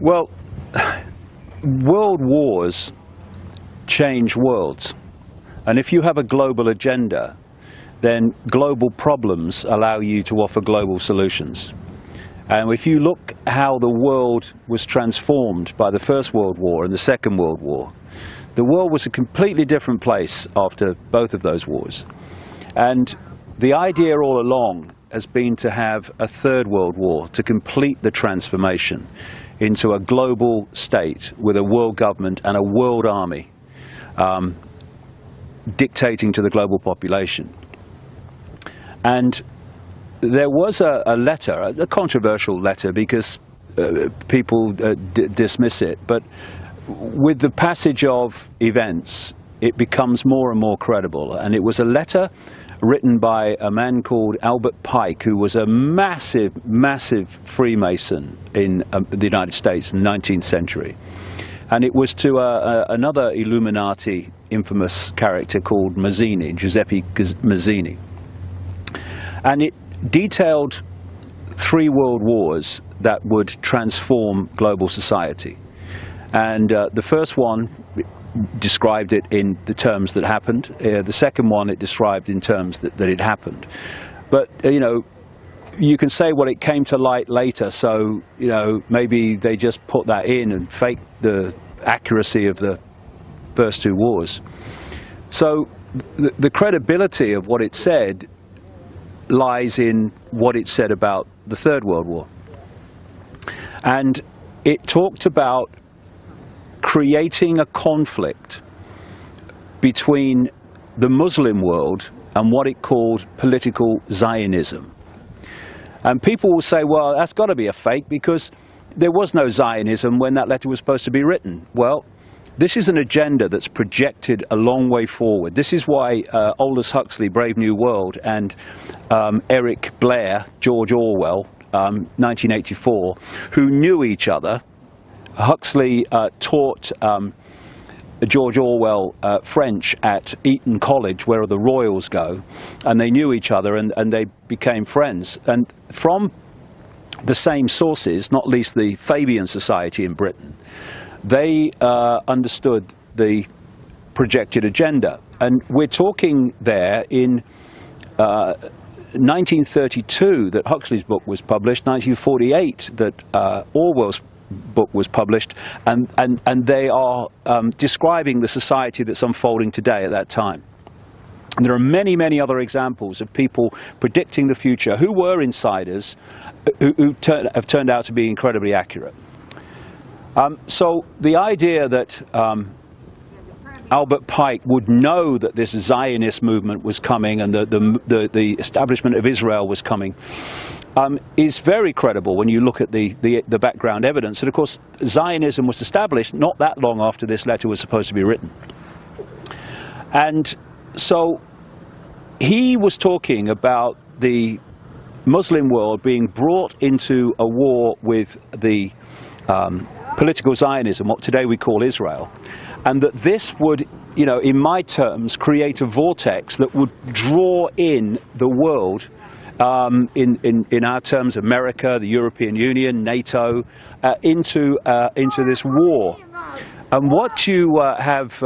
Well, world wars change worlds. And if you have a global agenda, then global problems allow you to offer global solutions. And if you look how the world was transformed by the First World War and the Second World War, the world was a completely different place after both of those wars. And the idea all along has been to have a Third World War to complete the transformation into a global state with a world government and a world army dictating to the global population. And there was a letter, a controversial letter, because people dismiss it, but with the passage of events, it becomes more and more credible. And it was a letter written by a man called Albert Pike, who was a massive, massive Freemason in the United States in the 19th century. And it was to another Illuminati infamous character called Mazzini, Giuseppe Mazzini. And it detailed 3 world wars that would transform global society. And the first one described it in the terms that happened. The second one it described in terms that it happened. But, you know, you can say, well, it came to light later, so, you know, maybe they just put that in and faked the accuracy of the first 2 wars. So the credibility of what it said lies in what it said about the Third World War. And it talked about creating a conflict between the Muslim world and what it called political Zionism. And people will say, well, that's got to be a fake because there was no Zionism when that letter was supposed to be written. Well, this is an agenda that's projected a long way forward. This is why Aldous Huxley, Brave New World, and Eric Blair, George Orwell, 1984, who knew each other. Huxley taught George Orwell French at Eton College, where the royals go, and they knew each other and they became friends. And from the same sources, not least the Fabian Society in Britain, they understood the projected agenda. And we're talking there in 1932 that Huxley's book was published, 1948 that Orwell's book was published, and they are describing the society that's unfolding today at that time. And there are many, many other examples of people predicting the future who were insiders who have turned out to be incredibly accurate. So the idea that Albert Pike would know that this Zionist movement was coming and the establishment of Israel was coming is very credible when you look at the background evidence. And of course, Zionism was established not that long after this letter was supposed to be written. And so he was talking about the Muslim world being brought into a war with the political Zionism, what today we call Israel, and that this would, you know, in my terms, create a vortex that would draw in the world, in our terms, America, the European Union, NATO, into this war. And what you have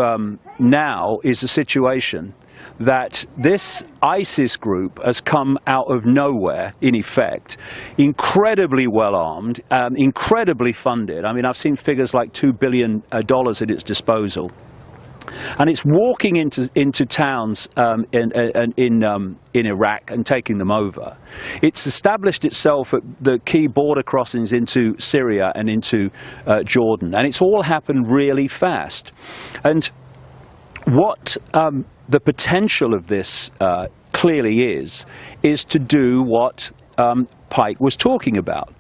now is a situation that this ISIS group has come out of nowhere, in effect, incredibly well armed, incredibly funded. I mean, I've seen figures like $2 billion at its disposal. And it's walking into towns in Iraq and taking them over. It's established itself at the key border crossings into Syria and into Jordan. And it's all happened really fast. And what the potential of this clearly is to do what Pike was talking about.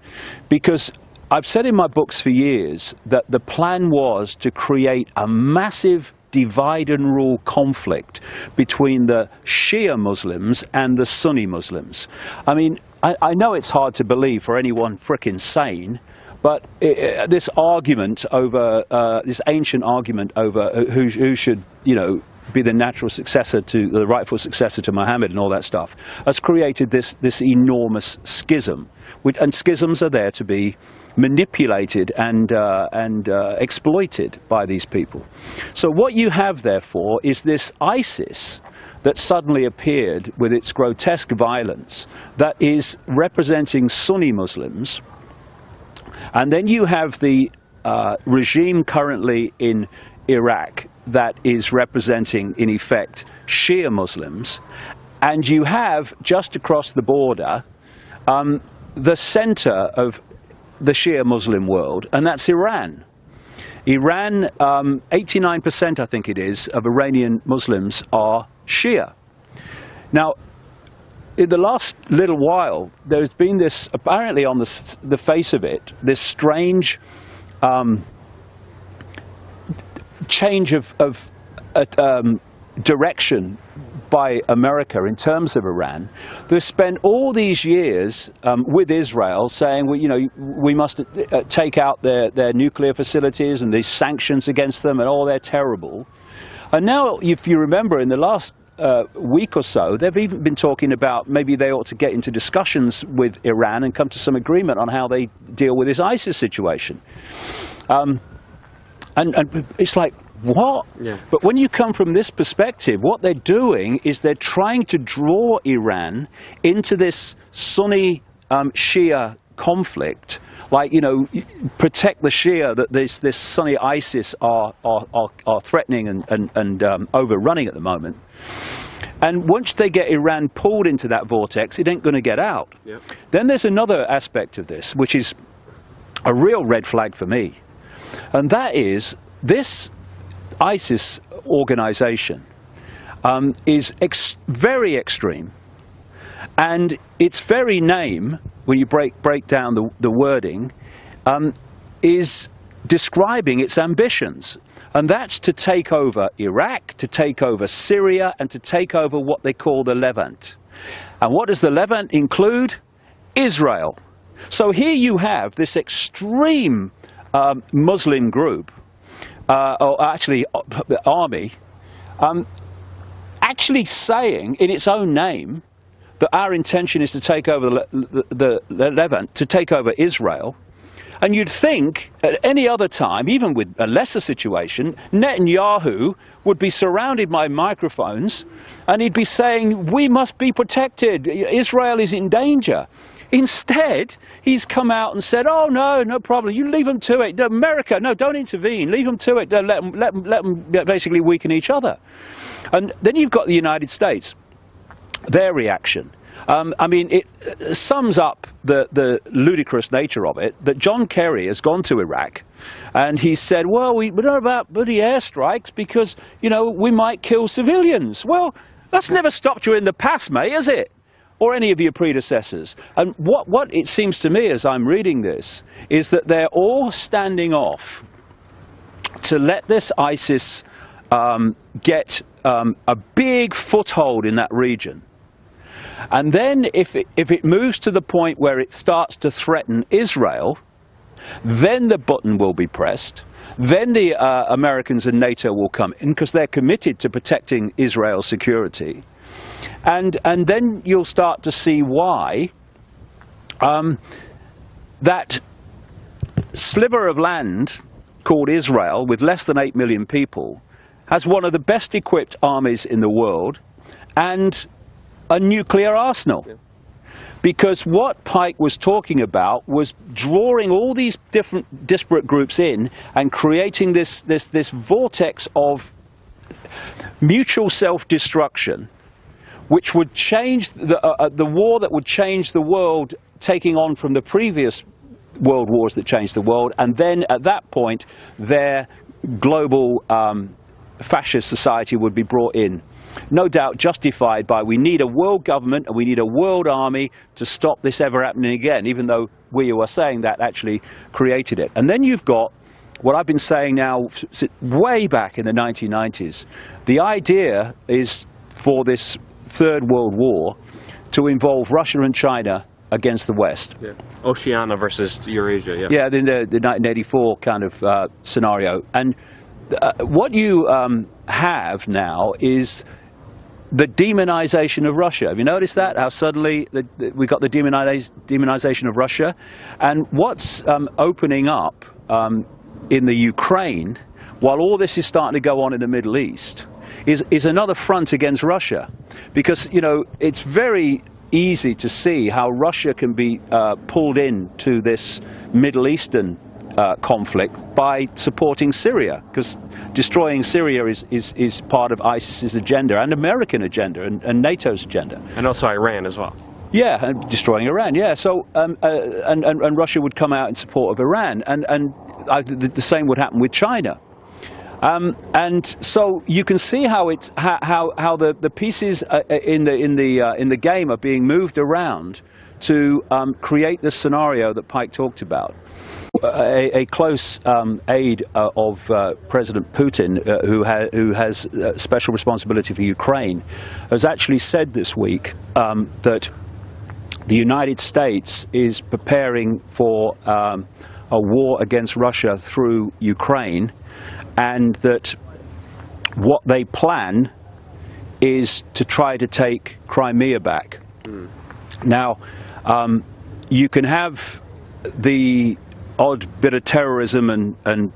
Because I've said in my books for years that the plan was to create a massive divide and rule conflict between the Shia Muslims and the Sunni Muslims. I mean, I know it's hard to believe for anyone frickin' sane, but this argument over, this ancient argument over who should, you know, be the natural successor to the rightful successor to Muhammad and all that stuff, has created this enormous schism. And schisms are there to be manipulated and exploited by these people. So what you have, therefore, is this ISIS that suddenly appeared with its grotesque violence that is representing Sunni Muslims. And then you have the regime currently in Iraq that is representing, in effect, Shia Muslims. And you have, just across the border, the center of the Shia Muslim world, and that's Iran. Iran, 89%, I think it is, of Iranian Muslims are Shia. Now, in the last little while, there's been this, apparently on the face of it, this strange change of direction by America in terms of Iran. They've spent all these years with Israel saying, well, you know, we must take out their nuclear facilities and these sanctions against them, and all they're terrible. And now, if you remember, in the last week or so, they've even been talking about maybe they ought to get into discussions with Iran and come to some agreement on how they deal with this ISIS situation. And it's like, what? Yeah. But when you come from this perspective, what they're doing is they're trying to draw Iran into this Sunni Shia conflict, like, you know, protect the Shia that this Sunni ISIS are threatening and overrunning at the moment. And once they get Iran pulled into that vortex, it ain't going to get out. Yep. Then there's another aspect of this, which is a real red flag for me. And that is, this ISIS organization is very extreme. And its very name, when you break down the wording, is describing its ambitions. And that's to take over Iraq, to take over Syria, and to take over what they call the Levant. And what does the Levant include? Israel. So here you have this extreme Muslim group, or actually the army, actually saying in its own name that our intention is to take over the Levant, to take over Israel. And you'd think at any other time, even with a lesser situation, Netanyahu would be surrounded by microphones and he'd be saying, we must be protected, Israel is in danger. Instead, he's come out and said, oh, no problem, you leave them to it. America, no, don't intervene, leave them to it, let them basically weaken each other. And then you've got the United States, their reaction. I mean, it sums up the ludicrous nature of it, that John Kerry has gone to Iraq and he said, well, we don't know about bloody airstrikes because, you know, we might kill civilians. Well, that's never stopped you in the past, mate, has it? Or any of your predecessors. And what it seems to me as I'm reading this is that they're all standing off to let this ISIS get a big foothold in that region. And then if it moves to the point where it starts to threaten Israel, then the button will be pressed. Then the Americans and NATO will come in because they're committed to protecting Israel's security. And then you'll start to see why that sliver of land called Israel, with less than 8 million people, has one of the best equipped armies in the world and a nuclear arsenal. Yeah. Because what Pike was talking about was drawing all these different disparate groups in and creating this vortex of mutual self-destruction, which would change the war that would change the world, taking on from the previous world wars that changed the world, and then at that point their global fascist society would be brought in. No doubt justified by, we need a world government and we need a world army to stop this ever happening again, even though we who are saying that actually created it. And then you've got what I've been saying now way back in the 1990s. The idea is for this Third World War to involve Russia and China against the West. Yeah. Oceania versus Eurasia, yeah. Yeah, in the 1984 kind of scenario. And what you have now is the demonization of Russia. Have you noticed that? How suddenly we got the demonization of Russia? And what's opening up in the Ukraine, while all this is starting to go on in the Middle East, is another front against Russia. Because, you know, it's very easy to see how Russia can be pulled into this Middle Eastern conflict by supporting Syria, because destroying Syria is part of ISIS's agenda and American agenda and NATO's agenda. And also Iran as well. Yeah, and destroying Iran, yeah. So, and Russia would come out in support of Iran, and the same would happen with China. And so you can see how it's how the pieces in the game are being moved around to create this scenario that Pike talked about. A close aide of President Putin, who has special responsibility for Ukraine, has actually said this week that the United States is preparing for a war against Russia through Ukraine, and that what they plan is to try to take Crimea back. Now, you can have the odd bit of terrorism and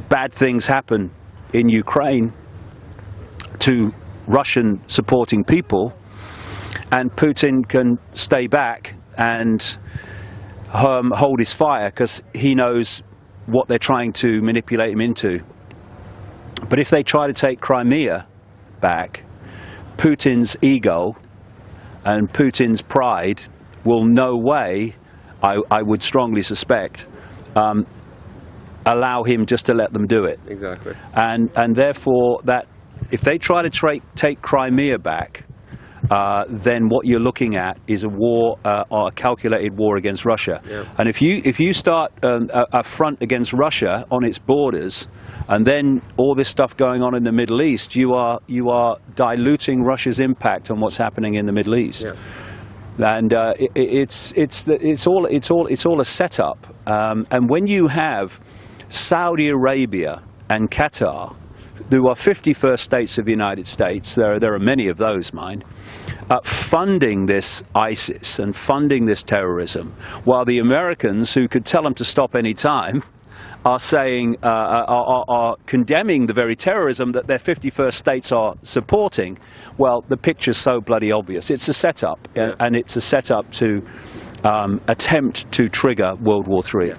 bad things happen in Ukraine to Russian supporting people, and Putin can stay back and hold his fire because he knows what they're trying to manipulate him into. But if they try to take Crimea back, Putin's ego and Putin's pride will no way, I would strongly suspect, allow him just to let them do it. Exactly. And therefore, that if they try to take Crimea back, then what you're looking at is a war, or a calculated war against Russia. Yeah. And if you start a front against Russia on its borders, and then all this stuff going on in the Middle East, you are diluting Russia's impact on what's happening in the Middle East. Yeah. And it's all a setup. And when you have Saudi Arabia and Qatar, who are 51st states of the United States, there are many of those, mind, funding this ISIS and funding this terrorism, while the Americans, who could tell them to stop any time, are saying, are condemning the very terrorism that their 51st states are supporting. Well, the picture's so bloody obvious. It's a setup, and it's a setup to attempt to trigger World War III.